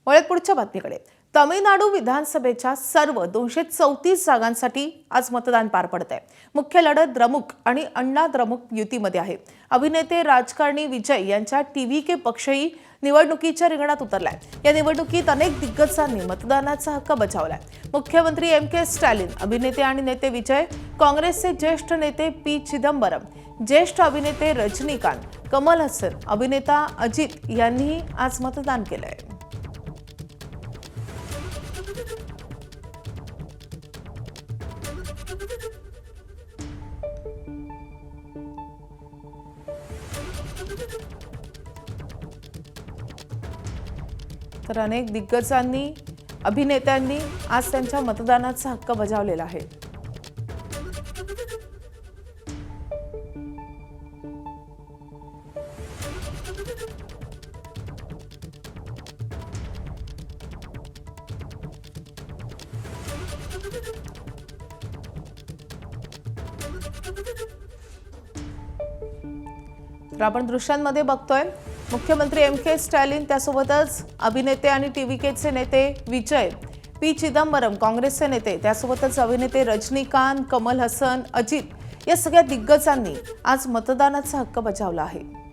वळत पुढच्या बातमीकडे। तमिळनाडू विधानसभेच्या सर्व 234 जागांसाठी आज मतदान पार पडत आहे। मुख्य लढत द्रमुक आणि अण्णा द्रमुक युतीमध्ये आहे। अभिनेते राजकारणी विजय यांच्या टीव्हीके पक्षही निवडणुकीच्या रिंगणात उतरलाय। या निवडणुकीत अनेक दिग्गजांनी मतदानाचा हक्क बजावलाय। मुख्यमंत्री एम.के. स्टॅलिन, अभिनेते आणि नेते विजय, काँग्रेसचे ज्येष्ठ नेते पी. चिदंबरम, ज्येष्ठ अभिनेते रजनीकांत, कमल हसन, अभिनेता अजित यांनी आज मतदान केलंय। तर अनेक दिग्गजांनी, अभिनेत्यांनी आज त्यांच्या मतदानाचा हक्क बजावलेला आहे। तर आपण दृश्यांमध्ये बघतोय मुख्यमंत्री एम.के. स्टॅलिन, त्यासोबतच अभिनेते आणि टीव्हीकेचे नेते विजय, पी. चिदंबरम, काँग्रेसचे नेते, त्यासोबतच अभिनेते रजनीकांत, कमल हसन, अजित या सगळ्या दिग्गजांनी आज मतदानाचा हक्क बजावला आहे।